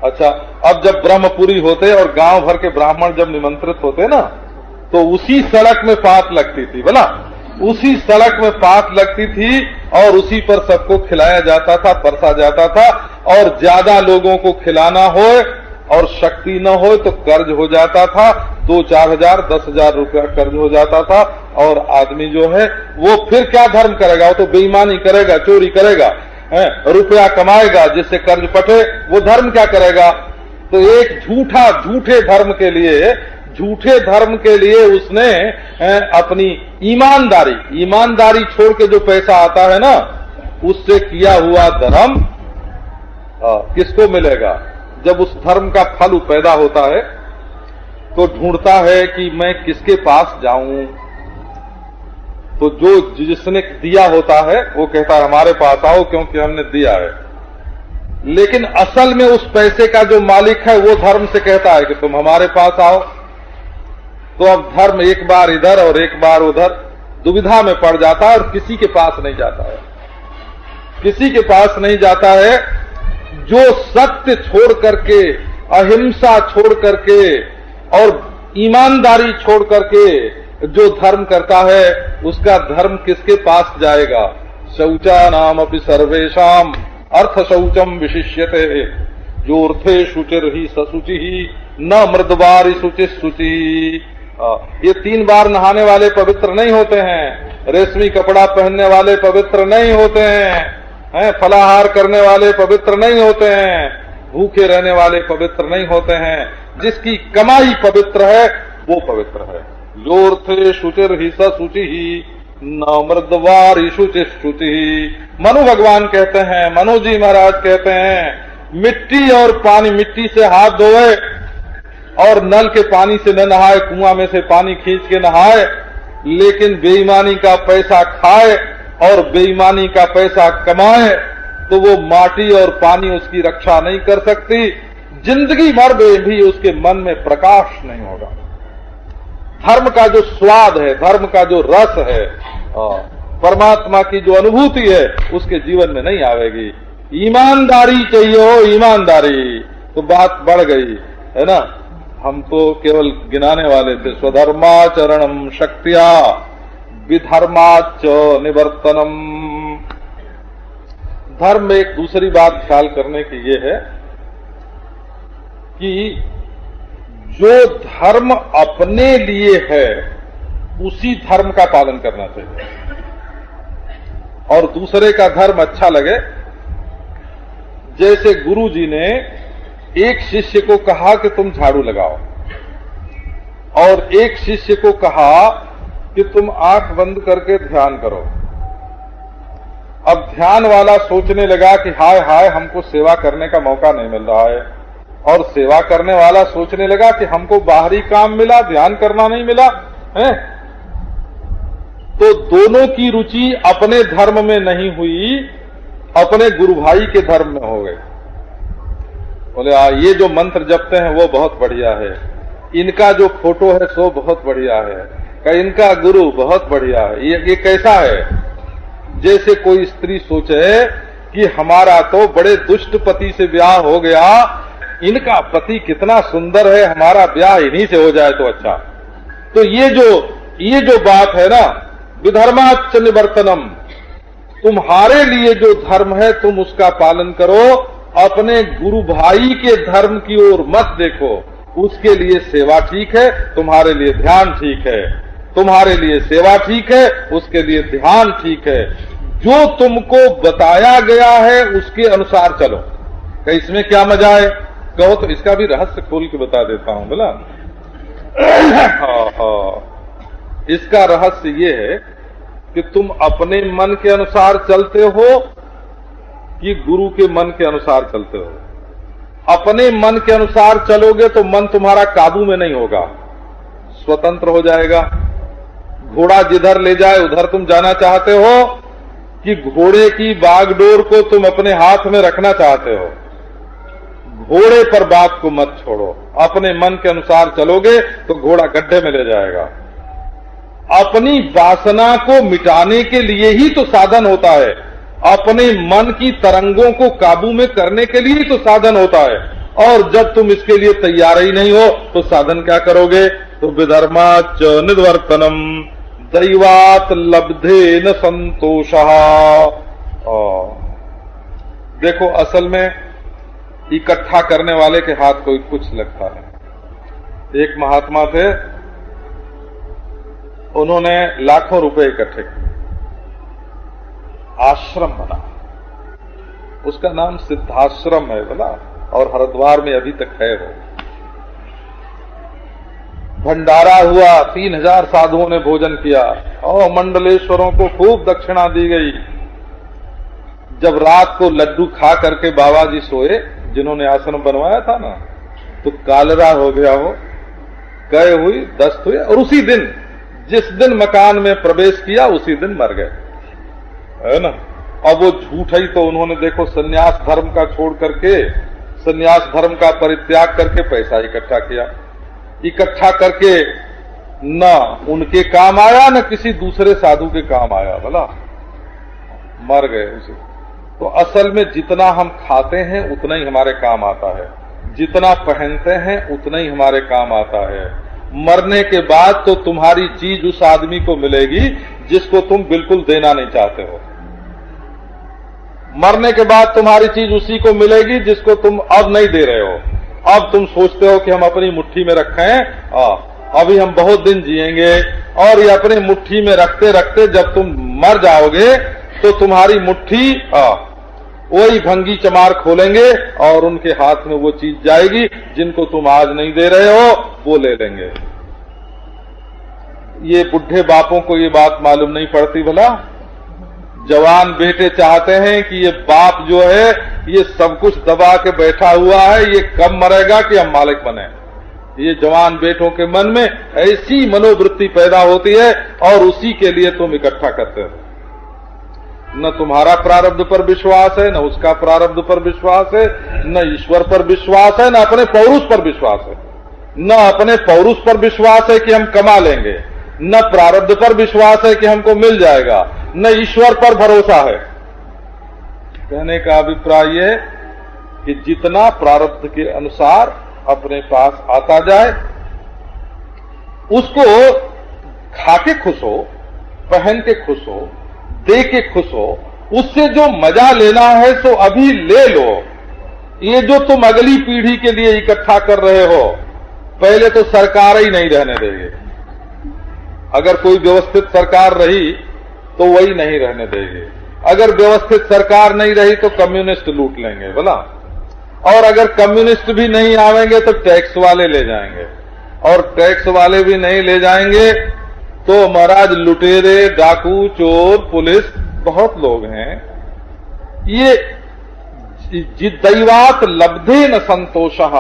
अच्छा, अब जब ब्रह्मपुरी होते और गांव भर के ब्राह्मण जब निमंत्रित होते ना, तो उसी सड़क में पात लगती थी। बोला, उसी सड़क में पात लगती थी और उसी पर सबको खिलाया जाता था, परसा जाता था। और ज्यादा लोगों को खिलाना हो और शक्ति न हो तो कर्ज हो जाता था, 2-4 हजार 10,000 रुपया कर्ज हो जाता था। और आदमी जो है वो फिर क्या धर्म करेगा? वो तो बेईमानी करेगा, चोरी करेगा, रुपया कमाएगा, जिससे कर्ज पटे। वो धर्म क्या करेगा? तो एक झूठे धर्म के लिए उसने अपनी ईमानदारी छोड़ के जो पैसा आता है ना, उससे किया हुआ धर्म किसको मिलेगा? जब उस धर्म का फल पैदा होता है तो ढूंढता है कि मैं किसके पास जाऊं। तो जो जिसने दिया होता है वो कहता है हमारे पास आओ क्योंकि हमने दिया है। लेकिन असल में उस पैसे का जो मालिक है वो धर्म से कहता है कि तुम हमारे पास आओ। तो अब धर्म एक बार इधर और एक बार उधर दुविधा में पड़ जाता है और किसी के पास नहीं जाता है। किसी के पास नहीं जाता है। जो सत्य छोड़ करके, अहिंसा छोड़ करके और ईमानदारी छोड़ करके जो धर्म करता है, उसका धर्म किसके पास जाएगा? शौचानाम अपि सर्वेषाम अर्थ शौचम विशिष्यते जोर्थे शुचिर ही सशुचि ही न मृदवारी शुचि शुचि। ये 3 बार नहाने वाले पवित्र नहीं होते हैं, रेशमी कपड़ा पहनने वाले पवित्र नहीं होते हैं, फलाहार करने वाले पवित्र नहीं होते हैं, भूखे रहने वाले पवित्र नहीं होते हैं। जिसकी कमाई पवित्र है वो पवित्र है। जोर्थे शुचिर ही सशुचि ही न मृदवारी शुचि शुचि। मनु भगवान कहते हैं, मनु जी महाराज कहते हैं, मिट्टी और पानी, मिट्टी से हाथ धोए और नल के पानी से न नहाए, कुआं में से पानी खींच के नहाए, लेकिन बेईमानी का पैसा खाए और बेईमानी का पैसा कमाए, तो वो माटी और पानी उसकी रक्षा नहीं कर सकती। जिंदगी भर में भी उसके मन में प्रकाश नहीं होगा। धर्म का जो स्वाद है, धर्म का जो रस है, परमात्मा की जो अनुभूति है, उसके जीवन में नहीं आवेगी। ईमानदारी चाहिए हो, ईमानदारी, तो बात बढ़ गई है ना। हम तो केवल गिनाने वाले थे। स्वधर्माचरणम शक्तिया विधर्माच निवर्तनम। धर्म में एक दूसरी बात ख्याल करने की ये है कि जो धर्म अपने लिए है उसी धर्म का पालन करना चाहिए, और दूसरे का धर्म अच्छा लगे। जैसे गुरु जी ने एक शिष्य को कहा कि तुम झाड़ू लगाओ, और एक शिष्य को कहा कि तुम आंख बंद करके ध्यान करो। अब ध्यान वाला सोचने लगा कि हाय हाय, हमको सेवा करने का मौका नहीं मिल रहा है, और सेवा करने वाला सोचने लगा कि हमको बाहरी काम मिला, ध्यान करना नहीं मिला है। तो दोनों की रुचि अपने धर्म में नहीं हुई, अपने गुरु भाई के धर्म में हो गए। बोले ये जो मंत्र जपते हैं वो बहुत बढ़िया है, इनका जो फोटो है सो बहुत बढ़िया है, इनका गुरु बहुत बढ़िया है। ये कैसा है? जैसे कोई स्त्री सोचे कि हमारा तो बड़े दुष्ट पति से ब्याह हो गया, इनका पति कितना सुंदर है, हमारा ब्याह इन्हीं से हो जाए तो अच्छा। तो ये जो बात है ना, विधर्माच निवर्तनम, तुम्हारे लिए जो धर्म है तुम उसका पालन करो, अपने गुरु भाई के धर्म की ओर मत देखो। उसके लिए सेवा ठीक है, तुम्हारे लिए ध्यान ठीक है, तुम्हारे लिए सेवा ठीक है, उसके लिए ध्यान ठीक है। जो तुमको बताया गया है उसके अनुसार चलो। कि इसमें क्या मजा है कहो तो इसका भी रहस्य खोल के बता देता हूं। बोला इसका रहस्य ये है कि तुम अपने मन के अनुसार चलते हो कि गुरु के मन के अनुसार चलते हो। अपने मन के अनुसार चलोगे तो मन तुम्हारा काबू में नहीं होगा, स्वतंत्र हो जाएगा। घोड़ा जिधर ले जाए उधर तुम जाना चाहते हो कि घोड़े की बागडोर को तुम अपने हाथ में रखना चाहते हो? घोड़े पर बात को मत छोड़ो, अपने मन के अनुसार चलोगे तो घोड़ा गड्ढे में ले जाएगा। अपनी वासना को मिटाने के लिए ही तो साधन होता है, अपने मन की तरंगों को काबू में करने के लिए ही तो साधन होता है। और जब तुम इसके लिए तैयार ही नहीं हो तो साधन क्या करोगे? तो विधर्माच निवर्तनम दैवात लब्धे न संतोषः। देखो असल में इकट्ठा करने वाले के हाथ कोई कुछ लगता है। एक महात्मा थे, उन्होंने लाखों रुपए इकट्ठे किए, आश्रम बना, उसका नाम सिद्धाश्रम है बोला, और हरिद्वार में अभी तक है वो। भंडारा हुआ, 3000 साधुओं ने भोजन किया और मंडलेश्वरों को खूब दक्षिणा दी गई। जब रात को लड्डू खा करके बाबा जी सोए, जिन्होंने आश्रम बनवाया था ना, तो कालरा हो गया हो, गए हुई, दस्त हुए, और उसी दिन जिस दिन मकान में प्रवेश किया उसी दिन मर गए, है ना। अब वो झूठ ही तो उन्होंने देखो सन्यास धर्म का छोड़ करके, सन्यास धर्म का परित्याग करके पैसा इकट्ठा किया, इकट्ठा करके न उनके काम आया न किसी दूसरे साधु के काम आया, भला मर गए उसे। तो असल में जितना हम खाते हैं उतना ही हमारे काम आता है, जितना पहनते हैं उतना ही हमारे काम आता है। मरने के बाद तो तुम्हारी चीज उस आदमी को मिलेगी जिसको तुम बिल्कुल देना नहीं चाहते हो। मरने के बाद तुम्हारी चीज उसी को मिलेगी जिसको तुम अब नहीं दे रहे हो। अब तुम सोचते हो कि हम अपनी मुट्ठी में रखें, अभी हम बहुत दिन जिएंगे, और ये अपनी मुट्ठी में रखते रखते जब तुम मर जाओगे तो तुम्हारी मुट्ठी वही भंगी चमार खोलेंगे और उनके हाथ में वो चीज जाएगी जिनको तुम आज नहीं दे रहे हो, वो ले लेंगे। ये बुढ़े बापों को ये बात मालूम नहीं पड़ती भला। जवान बेटे चाहते हैं कि ये बाप जो है ये सब कुछ दबा के बैठा हुआ है, ये कब मरेगा कि हम मालिक बने। ये जवान बेटों के मन में ऐसी मनोवृत्ति पैदा होती है और उसी के लिए तुम इकट्ठा करते हो। न तुम्हारा प्रारब्ध पर विश्वास है, न उसका प्रारब्ध पर विश्वास है, न ईश्वर पर विश्वास है, न अपने पौरुष पर विश्वास है। न अपने पौरुष पर विश्वास है कि हम कमा लेंगे, न प्रारब्ध पर विश्वास है कि हमको मिल जाएगा, न ईश्वर पर भरोसा है। कहने का अभिप्राय यह कि जितना प्रारब्ध के अनुसार अपने पास आता जाए उसको खा के खुश हो, पहन के खुश हो, दे के खुश हो, उससे जो मजा लेना है सो अभी ले लो। ये जो तुम अगली पीढ़ी के लिए इकट्ठा कर रहे हो, पहले तो सरकार ही नहीं रहने देगी। अगर कोई व्यवस्थित सरकार रही तो वही नहीं रहने देगी। अगर व्यवस्थित सरकार नहीं रही तो कम्युनिस्ट लूट लेंगे बोला, और अगर कम्युनिस्ट भी नहीं आवेंगे तो टैक्स वाले ले जाएंगे, और टैक्स वाले भी नहीं ले जाएंगे तो महाराज लुटेरे, डाकू, चोर, पुलिस बहुत लोग हैं। ये दैवात लब्धे न संतोषः,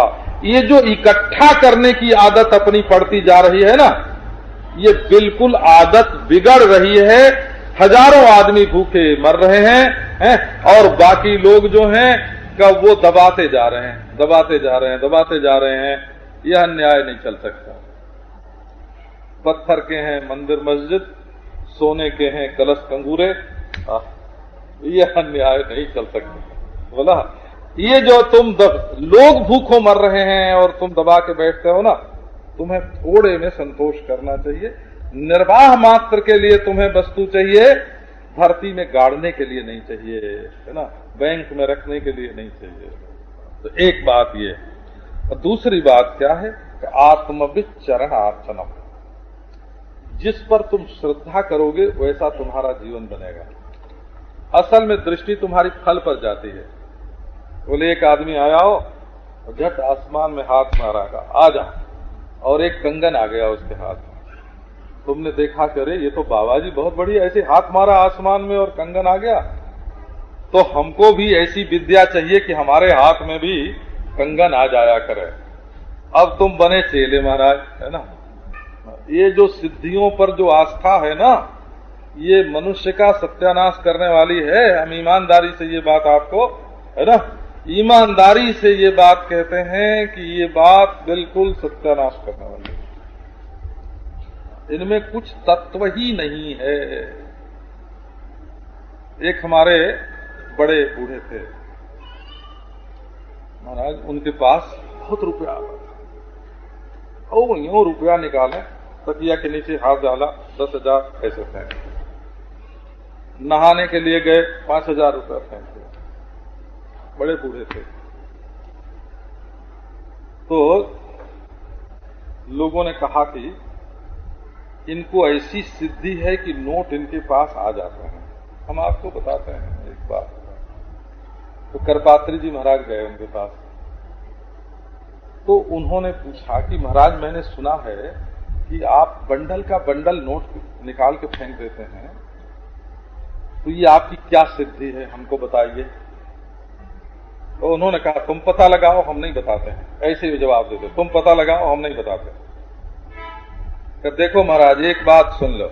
ये जो इकट्ठा करने की आदत अपनी पड़ती जा रही है ना, ये बिल्कुल आदत बिगड़ रही है। हजारों आदमी भूखे मर रहे हैं, और बाकी लोग जो हैं का वो दबाते जा रहे हैं, दबाते जा रहे हैं, दबाते जा रहे हैं। यह न्याय नहीं चल सकता। पत्थर के हैं मंदिर मस्जिद, सोने के हैं कलश कंगूरे, यह न्याय नहीं चल सकता बोला। ये जो तुम लोग भूखों मर रहे हैं और तुम दबा के बैठते हो ना, तुम्हें थोड़े में संतोष करना चाहिए। निर्वाह मात्र के लिए तुम्हें वस्तु चाहिए, धरती में गाड़ने के लिए नहीं चाहिए, है ना, बैंक में रखने के लिए नहीं चाहिए। तो एक बात ये, और दूसरी बात क्या है कि आत्मविद चरणार्चनम, जिस पर तुम श्रद्धा करोगे वैसा तुम्हारा जीवन बनेगा। असल में दृष्टि तुम्हारी फल पर जाती है। बोले एक आदमी आया हो, झट आसमान में हाथ मारागा, आ जा, और एक कंगन आ गया उसके हाथ में। तुमने देखा कि अरे ये तो बाबा जी बहुत बढ़िया, ऐसे हाथ मारा आसमान में और कंगन आ गया। तो हमको भी ऐसी विद्या चाहिए कि हमारे हाथ में भी कंगन आ जाया करे। अब तुम बने चेले महाराज, है ना। ये जो सिद्धियों पर जो आस्था है ना, ये मनुष्य का सत्यानाश करने वाली है। हम ईमानदारी से ये बात आपको, है ना, ईमानदारी से ये बात कहते हैं कि ये बात बिल्कुल सत्यानाश करने वाली है। इनमें कुछ तत्व ही नहीं है। एक हमारे बड़े बूढ़े थे महाराज, उनके पास बहुत रुपया आ रहा था। ओ यूं रुपया निकाले, तकिया के नीचे हाथ डाला, 10,000 ऐसे फेंक। नहाने के लिए गए, 5,000 रुपया फेंक दिया। बड़े बूढ़े थे। तो लोगों ने कहा कि इनको ऐसी सिद्धि है कि नोट इनके पास आ जाते हैं। हम आपको बताते हैं एक बात। तो करपात्री जी महाराज गए उनके पास। तो उन्होंने पूछा कि महाराज मैंने सुना है कि आप बंडल का बंडल नोट निकाल के फेंक देते हैं, तो ये आपकी क्या सिद्धि है, हमको बताइए। तो उन्होंने कहा तुम पता लगाओ, हम नहीं बताते हैं। ऐसे ही जवाब देते, तुम पता लगाओ, हम नहीं बताते। तो देखो महाराज एक बात सुन लो,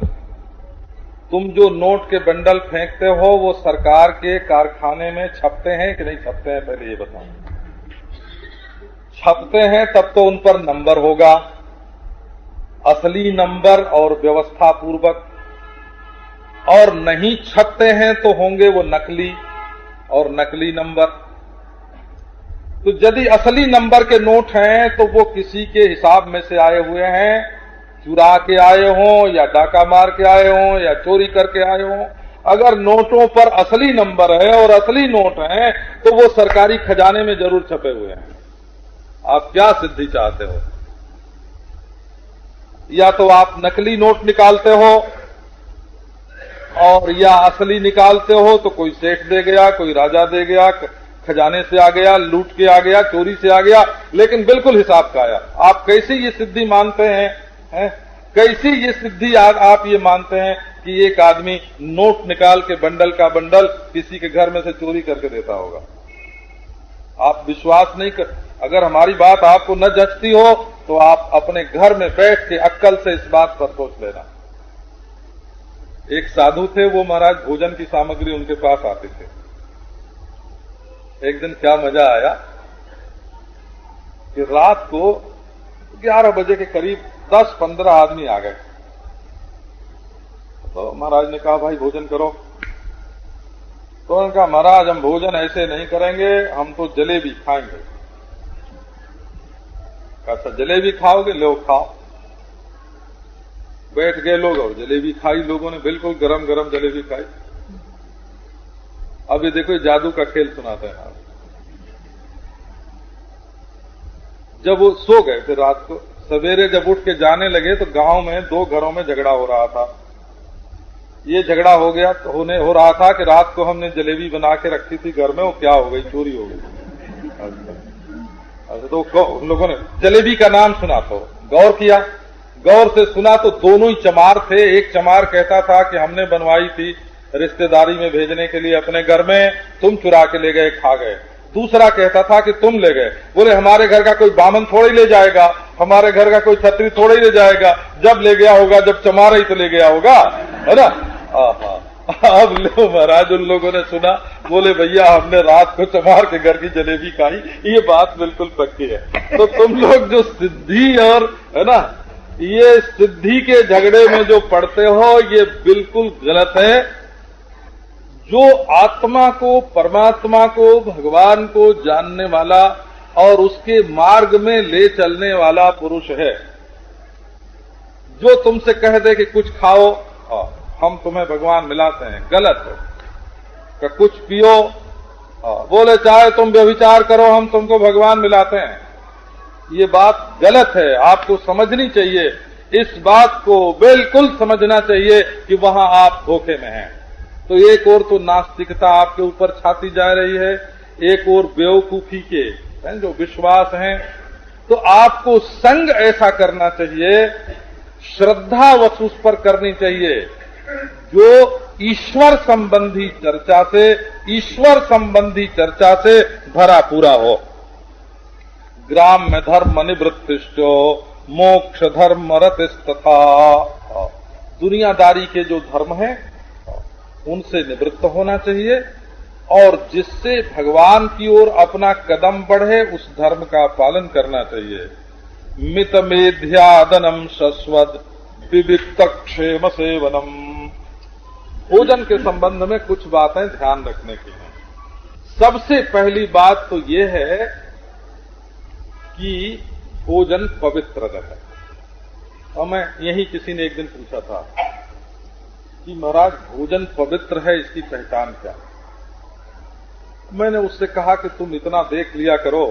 तुम जो नोट के बंडल फेंकते हो वो सरकार के कारखाने में छपते हैं कि नहीं छपते हैं, पहले ये बताओ। छपते हैं तब तो उन पर नंबर होगा, असली नंबर और व्यवस्था पूर्वक, और नहीं छपते हैं तो होंगे वो नकली और नकली नंबर। तो यदि असली नंबर के नोट हैं तो वो किसी के हिसाब में से आए हुए हैं, चुरा के आए हों या डाका मार के आए हों या चोरी करके आए हों। अगर नोटों पर असली नंबर है और असली नोट हैं तो वो सरकारी खजाने में जरूर छपे हुए हैं। आप क्या सिद्धि चाहते हो? या तो आप नकली नोट निकालते हो और या असली निकालते हो तो कोई सेठ दे गया, कोई राजा दे गया, खजाने से आ गया, लूट के आ गया, चोरी से आ गया, लेकिन बिल्कुल हिसाब का आया। आप कैसे ये सिद्धि मानते हैं? कैसी ये सिद्धि आप ये मानते हैं कि एक आदमी नोट निकाल के बंडल का बंडल किसी के घर में से चोरी करके देता होगा? आप विश्वास नहीं कर, अगर हमारी बात आपको न जचती हो तो आप अपने घर में बैठ के अक्ल से इस बात पर सोच लेना। एक साधु थे, वो महाराज भोजन की सामग्री उनके पास आते थे। एक दिन क्या मजा आया कि रात को 11 बजे के करीब 10-15 आदमी आ गए। तो महाराज ने कहा भाई भोजन करो। तो उन्होंने कहा महाराज हम भोजन ऐसे नहीं करेंगे, हम तो जलेबी खाएंगे। अच्छा जलेबी खाओगे, लो खाओ। बैठ गए लोग और जलेबी खाई, लोगों ने बिल्कुल गरम गरम जलेबी खाई। अब ये देखो जादू का खेल सुनाते हैं आप। जब वो सो गए थे रात को, सवेरे जब उठ के जाने लगे तो गांव में 2 घरों में झगड़ा हो रहा था। ये झगड़ा हो रहा था कि रात को हमने जलेबी बना के रखी थी घर में, वो क्या हो गई, चोरी हो गई। अच्छा तो उन लोगों ने जलेबी का नाम सुना तो गौर किया, गौर से सुना तो दोनों ही चमार थे। एक चमार कहता था कि हमने बनवाई थी रिश्तेदारी में भेजने के लिए अपने घर में, तुम चुरा के ले गए, खा गए। दूसरा कहता था कि तुम ले गए। बोले हमारे घर का कोई बामन थोड़ा ही ले जाएगा, हमारे घर का कोई छतरी थोड़ा ही ले जाएगा, जब ले गया होगा, जब चमारा ही तो ले गया होगा, है ना। अब लो महाराज उन लोगों ने सुना, बोले भैया हमने रात को चमार के घर की जलेबी खाई, ये बात बिल्कुल पक्की है। तो तुम लोग जो सिद्धि और है ना, ये सिद्धि के झगड़े में जो पड़ते हो, ये बिल्कुल गलत है। जो आत्मा को, परमात्मा को, भगवान को जानने वाला और उसके मार्ग में ले चलने वाला पुरुष है, जो तुमसे कह दे कि कुछ खाओ, हम तुम्हें भगवान मिलाते हैं, गलत है। कि कुछ पियो, बोले चाहे तुम व्यभिचार करो, हम तुमको भगवान मिलाते हैं, ये बात गलत है। आपको समझनी चाहिए, इस बात को बिल्कुल समझना चाहिए कि वहां आप धोखे में हैं। तो एक और तो नास्तिकता आपके ऊपर छाती जा रही है, एक और बेवकूफी के जो विश्वास हैं। तो आपको संग ऐसा करना चाहिए, श्रद्धा वसुस पर करनी चाहिए, जो ईश्वर संबंधी चर्चा से भरा पूरा हो। ग्राम में धर्म निवृत्तिश्चो मोक्ष धर्म रतिस्तथा। दुनियादारी के जो धर्म है उनसे निवृत्त होना चाहिए, और जिससे भगवान की ओर अपना कदम बढ़े उस धर्म का पालन करना चाहिए। मित मेध्यादनम शश्वत विविक्त क्षेम सेवनम। भोजन के संबंध में कुछ बातें ध्यान रखने की हैं। सबसे पहली बात तो ये है कि भोजन पवित्र रहे। और मैं यही किसी ने एक दिन पूछा था कि महाराज भोजन पवित्र है, इसकी पहचान क्या? मैंने उससे कहा कि तुम इतना देख लिया करो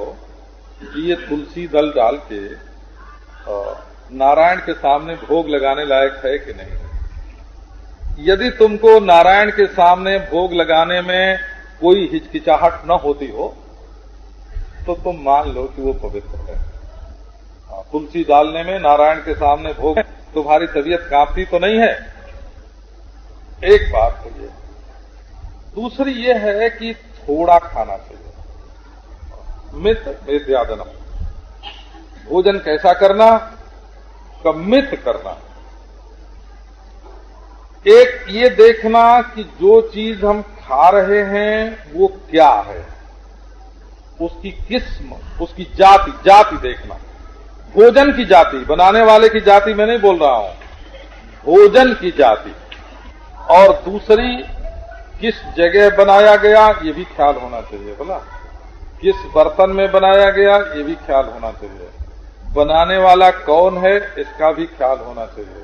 कि ये तुलसी दल डाल के नारायण के सामने भोग लगाने लायक है कि नहीं। यदि तुमको नारायण के सामने भोग लगाने में कोई हिचकिचाहट न होती हो तो तुम मान लो कि वो पवित्र है। तुलसी डालने में, नारायण के सामने भोग, तुम्हारी तबीयत कांपती तो नहीं है। एक बात तो ये। दूसरी ये है कि थोड़ा खाना चाहिए। मित मेध्यादनम। भोजन कैसा करना? मित करना। एक ये देखना कि जो चीज हम खा रहे हैं वो क्या है, उसकी किस्म, उसकी जाति देखना। भोजन की जाति, बनाने वाले की जाति मैं नहीं बोल रहा हूं, भोजन की जाति। और दूसरी, किस जगह बनाया गया ये भी ख्याल होना चाहिए। बोला किस बर्तन में बनाया गया ये भी ख्याल होना चाहिए। बनाने वाला कौन है इसका भी ख्याल होना चाहिए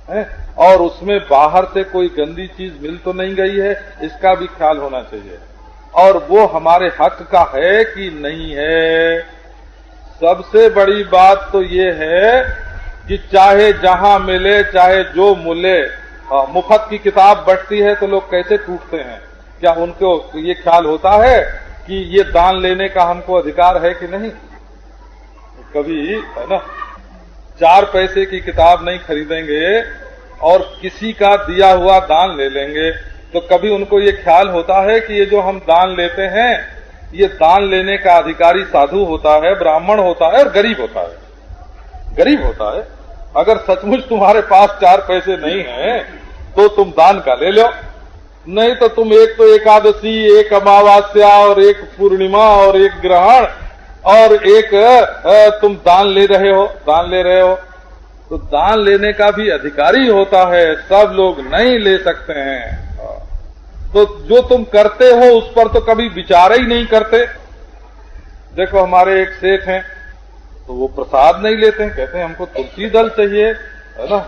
है? और उसमें बाहर से कोई गंदी चीज मिल तो नहीं गई है, इसका भी ख्याल होना चाहिए। और वो हमारे हक का है कि नहीं है। सबसे बड़ी बात तो ये है कि चाहे जहां मिले, चाहे जो मिले, मुफ्त की किताब बंटती है तो लोग कैसे टूटते हैं? क्या उनको ये ख्याल होता है कि ये दान लेने का हमको अधिकार है कि नहीं? कभी है ना, 4 पैसे की किताब नहीं खरीदेंगे और किसी का दिया हुआ दान ले लेंगे, तो कभी उनको ये ख्याल होता है कि ये जो हम दान लेते हैं, ये दान लेने का अधिकारी साधु होता है, ब्राह्मण होता है और गरीब होता है। गरीब होता है। अगर सचमुच तुम्हारे पास 4 पैसे नहीं है तो तुम दान का ले लो, नहीं तो तुम एक तो एकादशी, एक अमावस्या और एक पूर्णिमा और एक ग्रहण और एक तुम दान ले रहे हो। तो दान लेने का भी अधिकारी होता है, सब लोग नहीं ले सकते हैं। तो जो तुम करते हो उस पर तो कभी विचार ही नहीं करते। देखो हमारे एक सेठ हैं, तो वो प्रसाद नहीं लेते हैं, कहते हैं हमको तुलसी दल चाहिए, है ना,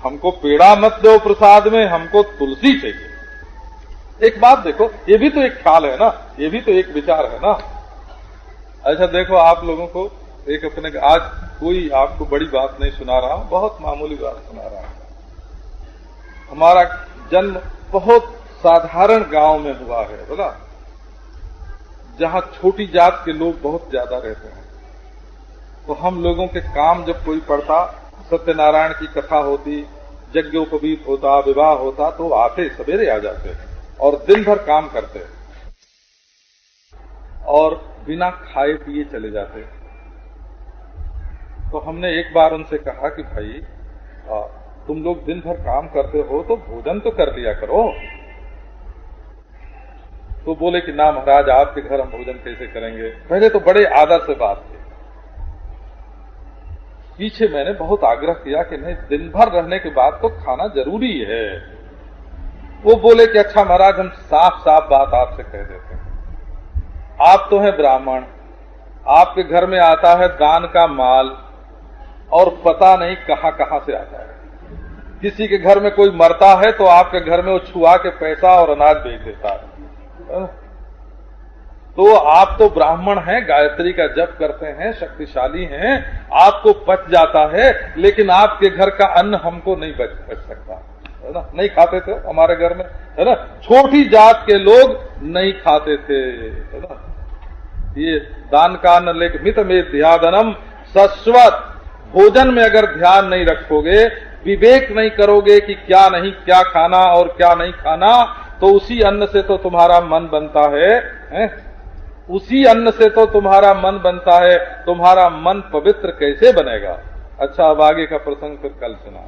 हमको पेड़ा मत दो प्रसाद में, हमको तुलसी चाहिए। एक बात देखो, ये भी तो एक ख्याल है ना, ये भी तो एक विचार है ना। अच्छा देखो, आप लोगों को एक अपने, आज कोई आपको बड़ी बात नहीं सुना रहा हूं, बहुत मामूली बात सुना रहा हूं। हमारा जन्म बहुत साधारण गांव में हुआ है, बोला, जहां छोटी जात के लोग बहुत ज्यादा रहते हैं। तो हम लोगों के काम जब कोई पड़ता, सत्यनारायण की कथा होती, यज्ञोपवीत होता, विवाह होता, तो आते सवेरे आ जाते और दिन भर काम करते और बिना खाए पिए चले जाते। तो हमने एक बार उनसे कहा कि भाई तुम लोग दिन भर काम करते हो तो भोजन तो कर लिया करो। तो बोले कि ना महाराज, आपके घर हम भोजन कैसे करेंगे। पहले तो बड़े आदर से बात की, पीछे मैंने बहुत आग्रह किया कि नहीं, दिन भर रहने के बाद तो खाना जरूरी है। वो बोले कि अच्छा महाराज, हम साफ साफ बात आपसे कह देते हैं, आप तो हैं ब्राह्मण, आपके घर में आता है दान का माल और पता नहीं कहां कहां से आता है। किसी के घर में कोई मरता है तो आपके घर में वो छुआ के पैसा और अनाज भेज देता है। तो आप तो ब्राह्मण हैं, गायत्री का जप करते हैं, शक्तिशाली हैं, आपको पच जाता है, लेकिन आपके घर का अन्न हमको नहीं बच सकता, है ना। नहीं खाते थे हमारे घर में, है ना, छोटी जात के लोग नहीं खाते थे, है ना। ये दान का अन्न लेके मित में ध्यानम शाश्वत, भोजन में अगर ध्यान नहीं रखोगे, विवेक नहीं करोगे कि क्या नहीं, क्या खाना और क्या नहीं खाना, तो उसी अन्न से तो तुम्हारा मन बनता है? उसी अन्न से तो तुम्हारा मन बनता है, तुम्हारा मन पवित्र कैसे बनेगा। अच्छा, अब आगे का प्रसंग फिर कल सुना।